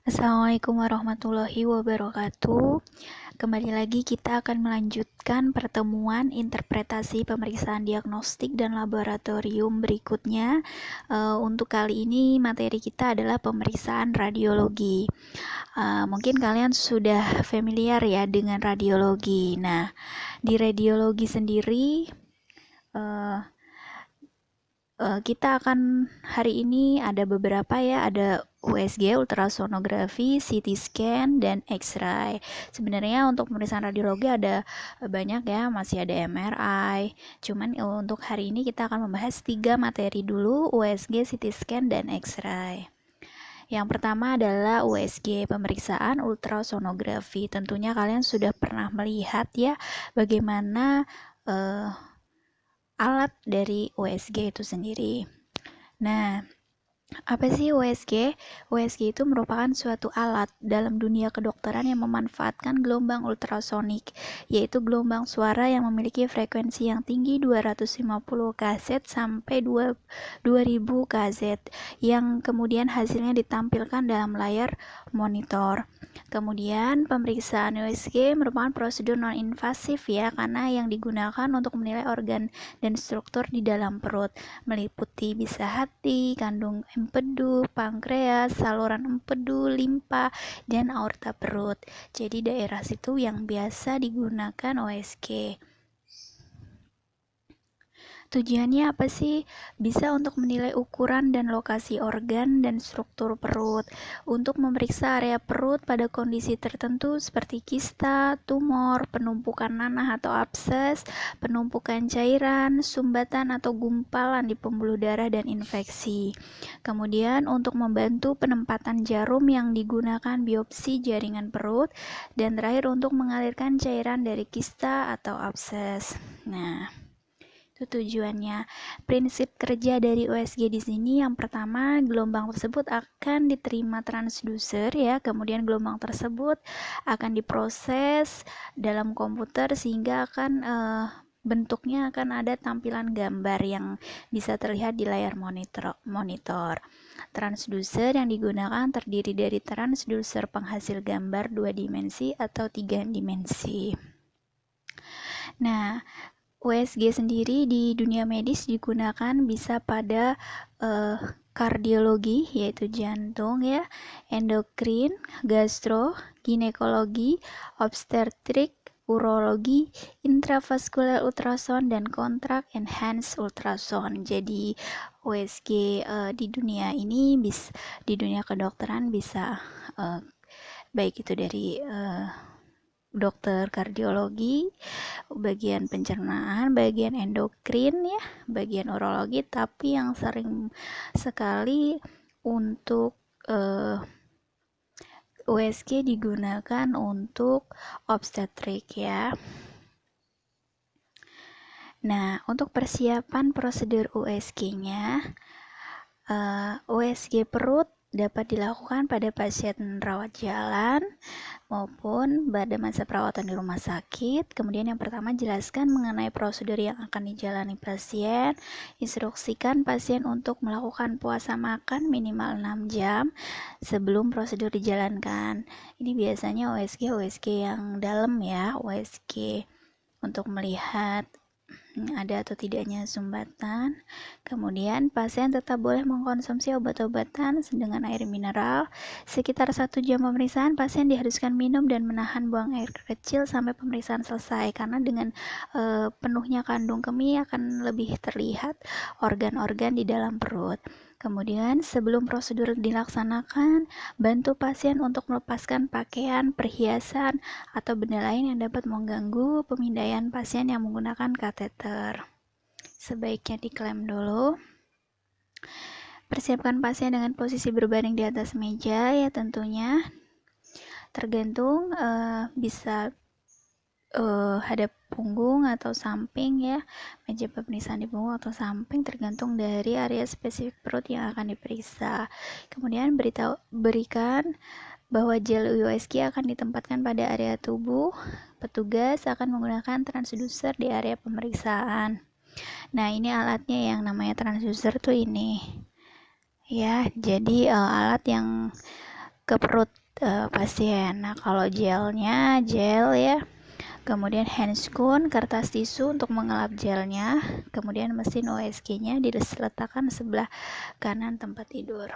Assalamualaikum warahmatullahi wabarakatuh. Kembali lagi kita akan melanjutkan pertemuan interpretasi pemeriksaan diagnostik dan laboratorium berikutnya. Untuk kali ini materi kita adalah pemeriksaan radiologi. Mungkin kalian sudah familiar ya dengan radiologi. Nah, di radiologi sendiri uh, kita akan hari ini ada beberapa ya, ada USG, ultrasonografi, CT scan, dan X-ray. Sebenarnya untuk pemeriksaan radiologi ada banyak ya, masih ada MRI. Cuman untuk hari ini kita akan membahas 3 materi dulu, USG, CT scan, dan X-ray. Yang pertama adalah USG, pemeriksaan ultrasonografi. Tentunya kalian sudah pernah melihat ya bagaimana alat dari USG itu sendiri. Nah, apa sih USG? USG itu merupakan suatu alat dalam dunia kedokteran yang memanfaatkan gelombang ultrasonik, yaitu gelombang suara yang memiliki frekuensi yang tinggi 250 Kz sampai 2000 Kz, yang kemudian hasilnya ditampilkan dalam layar monitor. Kemudian pemeriksaan USG merupakan prosedur non-invasif ya, karena yang digunakan untuk menilai organ dan struktur di dalam perut, meliputi bisa hati, kandung empedu, pankreas, saluran empedu, limpa, dan aorta perut. Jadi daerah situ yang biasa digunakan USG. Tujuannya apa sih? Bisa untuk menilai ukuran dan lokasi organ dan struktur perut, untuk memeriksa area perut pada kondisi tertentu seperti kista, tumor, penumpukan nanah atau abses, penumpukan cairan, sumbatan atau gumpalan di pembuluh darah dan infeksi. Kemudian untuk membantu penempatan jarum yang digunakan biopsi jaringan perut, dan terakhir untuk mengalirkan cairan dari kista atau abses. Nah, itu tujuannya. Prinsip kerja dari USG di sini yang pertama, gelombang tersebut akan diterima transducer ya, kemudian gelombang tersebut akan diproses dalam komputer sehingga akan bentuknya akan ada tampilan gambar yang bisa terlihat di layar monitor. Transducer yang digunakan terdiri dari transducer penghasil gambar 2 dimensi atau 3 dimensi. Nah, USG sendiri di dunia medis digunakan bisa pada kardiologi, yaitu jantung ya, endokrin, gastro, ginekologi, obstetrik, urologi, intravaskular ultrasound, dan kontrak enhanced ultrasound. Jadi USG di dunia ini di dunia kedokteran bisa baik itu dari dokter kardiologi, bagian pencernaan, bagian endokrin ya, bagian urologi, tapi yang sering sekali untuk USG digunakan untuk obstetrik ya. Nah, untuk persiapan prosedur USG-nya, USG perut dapat dilakukan pada pasien rawat jalan maupun pada masa perawatan di rumah sakit. Kemudian yang pertama, jelaskan mengenai prosedur yang akan dijalani pasien. Instruksikan pasien untuk melakukan puasa makan minimal 6 jam sebelum prosedur dijalankan. Ini biasanya USG yang dalam ya, USG untuk melihat ada atau tidaknya sumbatan. Kemudian pasien tetap boleh mengkonsumsi obat-obatan dengan air mineral. Sekitar 1 jam pemeriksaan, pasien diharuskan minum dan menahan buang air kecil sampai pemeriksaan selesai, karena dengan penuhnya kandung kemih akan lebih terlihat organ-organ di dalam perut. Kemudian sebelum prosedur dilaksanakan, bantu pasien untuk melepaskan pakaian, perhiasan, atau benda lain yang dapat mengganggu pemindaian pasien yang menggunakan kateter. Sebaiknya diklem dulu. Persiapkan pasien dengan posisi berbaring di atas meja ya, tentunya tergantung bisa hadap punggung atau samping ya, meja pemeriksaan di punggung atau samping, tergantung dari area spesifik perut yang akan diperiksa. Kemudian berikan bahwa gel USG akan ditempatkan pada area tubuh. Petugas akan menggunakan transducer di area pemeriksaan. Nah, ini alatnya yang namanya transducer tuh ini ya, jadi alat yang ke perut pasien. Nah, kalau gelnya, gel ya. Kemudian handscoon, kertas tisu untuk mengelap gelnya. Kemudian mesin USG-nya diletakkan sebelah kanan tempat tidur.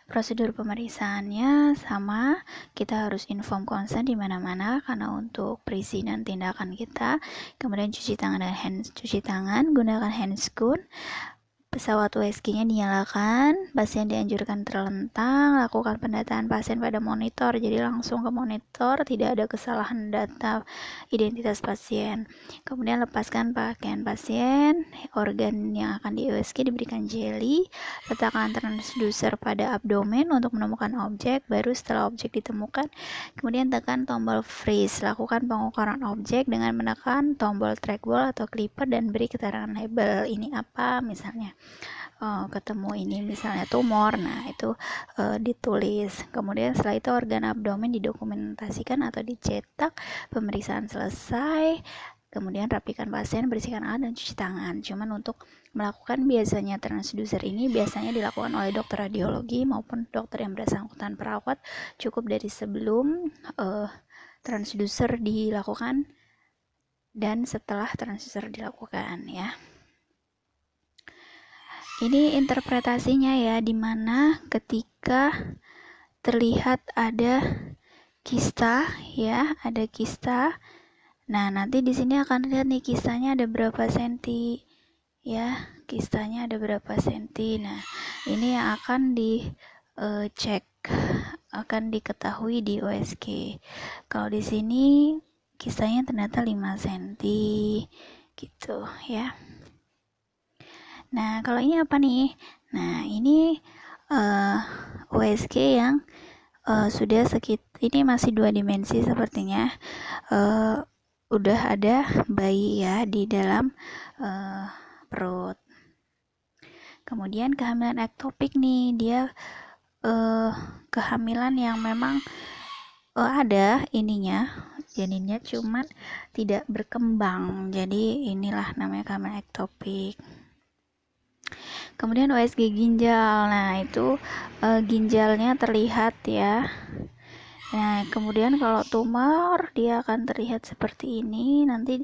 Prosedur pemeriksaannya sama, kita harus inform konsen di mana-mana karena untuk perizinan tindakan kita. Kemudian cuci tangan gunakan handscoon. Pesawat USG-nya dinyalakan, pasien dianjurkan terlentang, lakukan pendataan pasien pada monitor, jadi langsung ke monitor, tidak ada kesalahan data identitas pasien. Kemudian lepaskan pakaian pasien, organ yang akan di USG diberikan jeli, letakkan transducer pada abdomen untuk menemukan objek, baru setelah objek ditemukan, kemudian tekan tombol freeze, lakukan pengukuran objek dengan menekan tombol trackball atau clipper dan beri keterangan label, ini apa misalnya. Ketemu ini misalnya tumor, nah itu ditulis. Kemudian setelah itu organ abdomen didokumentasikan atau dicetak, pemeriksaan selesai, kemudian rapikan pasien, bersihkan alat dan cuci tangan. Cuman untuk melakukan biasanya transducer ini biasanya dilakukan oleh dokter radiologi maupun dokter yang bersangkutan perawat, cukup dari sebelum transducer dilakukan dan setelah transducer dilakukan ya. Ini interpretasinya ya, dimana ketika terlihat ada kista ya, ada kista. Nah, nanti di sini akan lihat nih kistanya ada berapa senti ya, kistanya ada berapa senti. Nah, ini yang akan dicek, akan diketahui di USG. Kalau di sini kistanya ternyata 5 senti gitu ya. Nah, kalau ini apa nih? Nah, ini USG yang sudah ini masih 2 dimensi sepertinya. Udah ada bayi ya di dalam perut. Kemudian kehamilan ektopik nih, dia kehamilan yang memang ada ininya, janinnya cuman tidak berkembang. Jadi inilah namanya kehamilan ektopik. Kemudian USG ginjal, nah itu ginjalnya terlihat ya. Nah, kemudian kalau tumor dia akan terlihat seperti ini. Nanti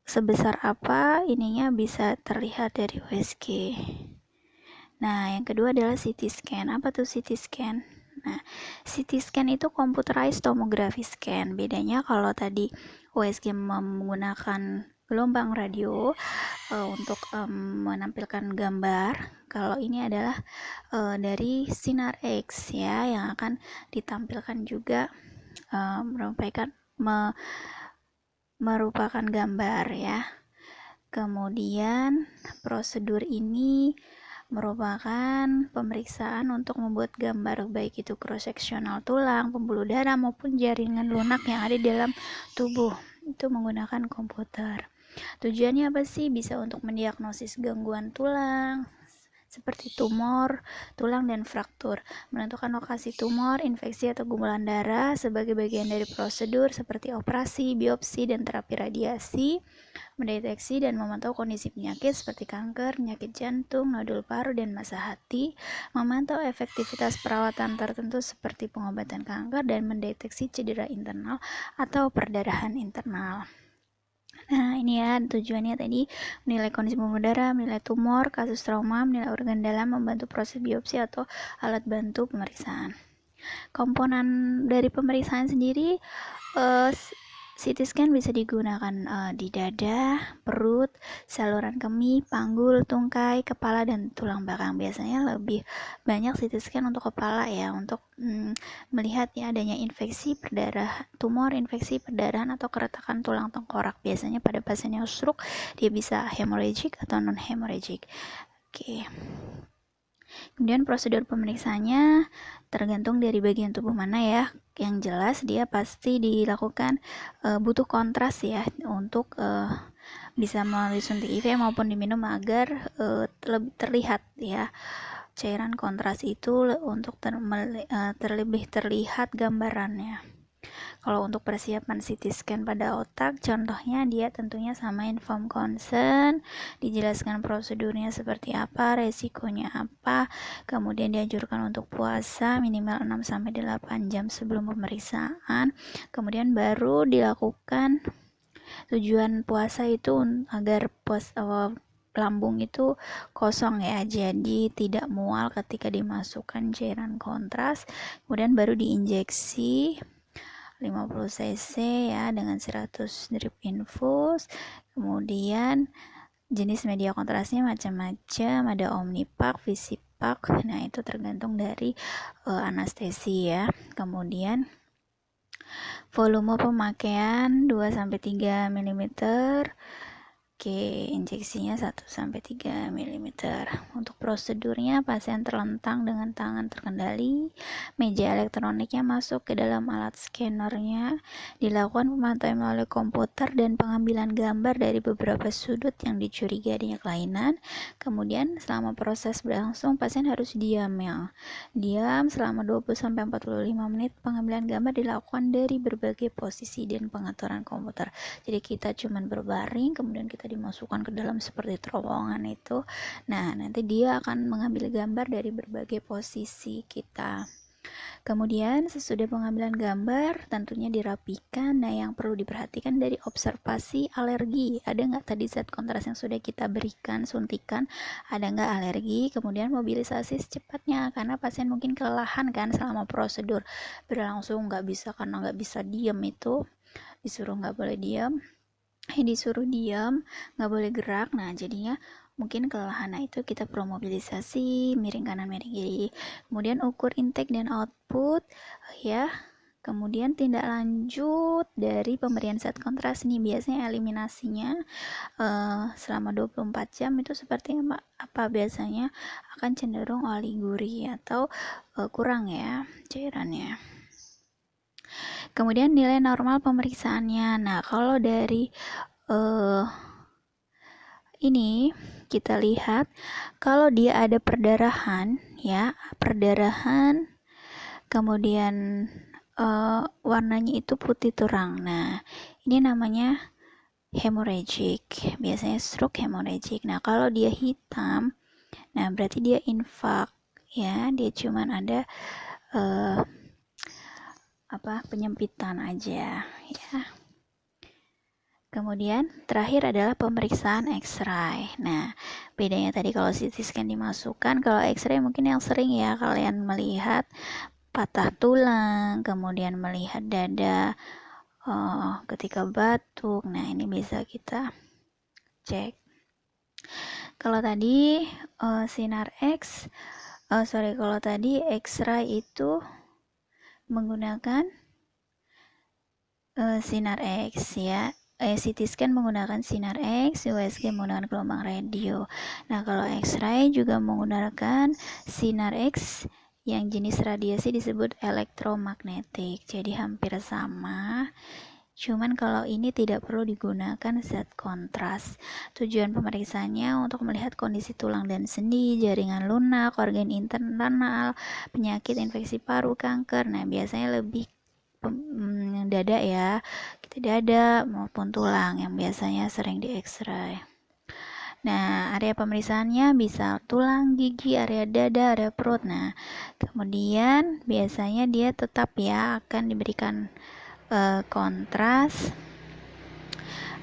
sebesar apa ininya bisa terlihat dari USG. Nah, yang kedua adalah CT scan. Apa tuh CT scan? Nah, CT scan itu computerized tomography scan. Bedanya kalau tadi USG menggunakan gelombang radio untuk menampilkan gambar, kalau ini adalah dari sinar X ya, yang akan ditampilkan juga merupakan gambar ya. Kemudian prosedur ini merupakan pemeriksaan untuk membuat gambar baik itu cross-seksional tulang, pembuluh darah maupun jaringan lunak yang ada di dalam tubuh. Itu menggunakan komputer. Tujuannya apa sih? Bisa untuk mendiagnosis gangguan tulang seperti tumor, tulang dan fraktur, menentukan lokasi tumor, infeksi atau gumulan darah sebagai bagian dari prosedur seperti operasi, biopsi, dan terapi radiasi, mendeteksi dan memantau kondisi penyakit seperti kanker, penyakit jantung, nodul paru, dan masa hati, memantau efektivitas perawatan tertentu seperti pengobatan kanker, dan mendeteksi cedera internal atau perdarahan internal. Nah, ini ya tujuannya tadi, menilai kondisi pembuluh darah, menilai tumor, kasus trauma, menilai organ dalam, membantu proses biopsi atau alat bantu pemeriksaan. Komponen dari pemeriksaan sendiri, CT scan bisa digunakan di dada, perut, saluran kemih, panggul, tungkai, kepala, dan tulang belakang. Biasanya lebih banyak CT scan untuk kepala ya, untuk melihat ya adanya infeksi perdarahan, tumor, infeksi perdarahan atau keretakan tulang tengkorak. Biasanya pada pasien yang stroke dia bisa hemorrhagic atau non hemorrhagic. Oke. Kemudian prosedur pemeriksaannya tergantung dari bagian tubuh mana ya. Yang jelas dia pasti dilakukan butuh kontras ya, untuk bisa melalui suntik IV maupun diminum agar lebih terlihat ya. Cairan kontras itu untuk terlebih terlihat gambarannya. Kalau untuk persiapan CT scan pada otak, contohnya dia tentunya sama inform consent, dijelaskan prosedurnya seperti apa, resikonya apa, kemudian dianjurkan untuk puasa minimal 6-8 jam sebelum pemeriksaan, kemudian baru dilakukan. Tujuan puasa itu agar lambung itu kosong ya, jadi tidak mual ketika dimasukkan cairan kontras, kemudian baru diinjeksi 50 cc ya dengan 100 drip infus. Kemudian jenis media kontrasnya macam-macam, ada Omnipaque, Visipaque. Nah, itu tergantung dari anestesi ya. Kemudian volume pemakaian 2-3 mm. Oke, injeksinya 1-3 mm. Untuk prosedurnya, pasien terlentang dengan tangan terkendali, meja elektroniknya masuk ke dalam alat scannernya, dilakukan pemantauan melalui komputer dan pengambilan gambar dari beberapa sudut yang dicurigai adanya kelainan. Kemudian selama proses berlangsung, pasien harus diam ya. Diam selama 20-45 menit. Pengambilan gambar dilakukan dari berbagai posisi dan pengaturan komputer. Jadi kita cuman berbaring, kemudian kita dimasukkan ke dalam seperti terowongan itu. Nah, nanti dia akan mengambil gambar dari berbagai posisi kita. Kemudian sesudah pengambilan gambar tentunya dirapikan. Nah, yang perlu diperhatikan dari observasi alergi, ada nggak tadi zat kontras yang sudah kita berikan suntikan, ada nggak alergi. Kemudian mobilisasi secepatnya karena pasien mungkin kelelahan kan selama prosedur berlangsung, nggak bisa karena nggak bisa diam, itu disuruh nggak boleh diam, nggak boleh gerak. Nah, jadinya mungkin kelelahan. Nah, itu kita perlu mobilisasi miring kanan miring kiri. Kemudian ukur intake dan output ya. Kemudian tindak lanjut dari pemberian zat kontras ini, biasanya eliminasinya selama 24 jam itu seperti apa biasanya akan cenderung oliguri atau kurang ya cairannya. Kemudian nilai normal pemeriksaannya. Nah, kalau dari ini kita lihat kalau dia ada perdarahan ya, kemudian warnanya itu putih terang. Nah, ini namanya hemorrhagic, biasanya stroke hemorrhagic. Nah, kalau dia hitam, nah berarti dia infak ya, dia cuman ada penyempitan aja ya. Kemudian terakhir adalah pemeriksaan X-ray. Nah, bedanya tadi kalau CT scan dimasukkan, kalau X-ray mungkin yang sering ya kalian melihat patah tulang, kemudian melihat dada ketika batuk. Nah, ini bisa kita cek. Kalau tadi kalau tadi X-ray itu menggunakan sinar X ya. CT scan menggunakan sinar X, USG menggunakan gelombang radio. Nah, kalau X-ray juga menggunakan sinar X yang jenis radiasi disebut elektromagnetik. Jadi hampir sama. Cuman kalau ini tidak perlu digunakan zat kontras. Tujuan pemeriksaannya untuk melihat kondisi tulang dan sendi, jaringan lunak, organ internal, penyakit infeksi paru, kanker. Nah, biasanya lebih dada ya, kita dada maupun tulang yang biasanya sering di X-ray. Nah, area pemeriksaannya bisa tulang, gigi, area dada, area perut. Nah, kemudian biasanya dia tetap ya akan diberikan kontras.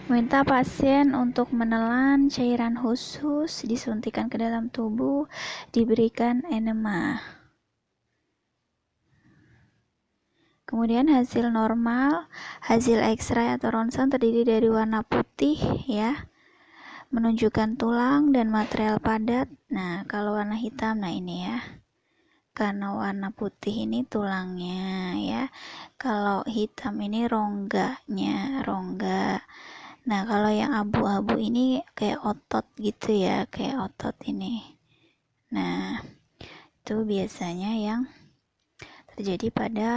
Minta pasien untuk menelan cairan khusus, disuntikan ke dalam tubuh, diberikan enema. Kemudian hasil normal, hasil X-ray atau ronsen terdiri dari warna putih ya, menunjukkan tulang dan material padat. Nah, kalau warna hitam, nah ini ya, karena warna putih ini tulangnya ya, kalau hitam ini rongga. Nah, kalau yang abu-abu ini kayak otot gitu ya, kayak otot ini. Nah, itu biasanya yang terjadi pada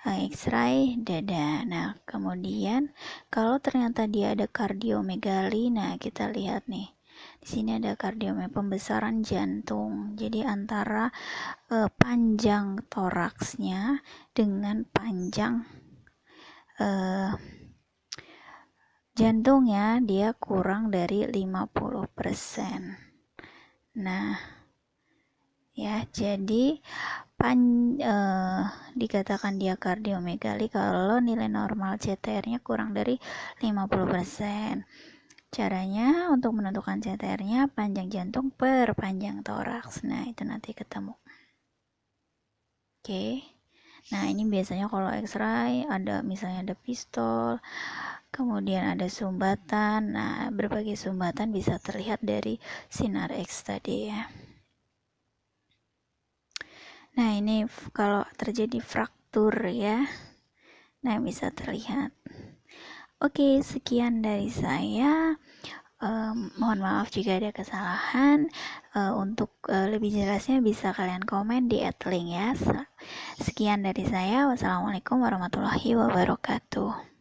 X-ray dada. Nah, kemudian kalau ternyata dia ada kardiomegali, nah kita lihat nih. Di sini ada kardiomegali, pembesaran jantung. Jadi antara panjang toraksnya dengan panjang uh, jantungnya dia kurang dari 50%. Nah, ya, jadi dikatakan dia kardiomegali kalau nilai normal CTR-nya kurang dari 50%. Caranya untuk menentukan CTR-nya panjang jantung per panjang toraks. Nah, itu nanti ketemu. Oke. Nah, ini biasanya kalau X-ray misalnya ada pistol, kemudian ada sumbatan. Nah, berbagai sumbatan bisa terlihat dari sinar X tadi ya. Nah, ini kalau terjadi fraktur ya. Nah, bisa terlihat. Oke, sekian dari saya. Mohon maaf jika ada kesalahan. Untuk lebih jelasnya bisa kalian komen di @link ya. Sekian dari saya. Wassalamualaikum warahmatullahi wabarakatuh.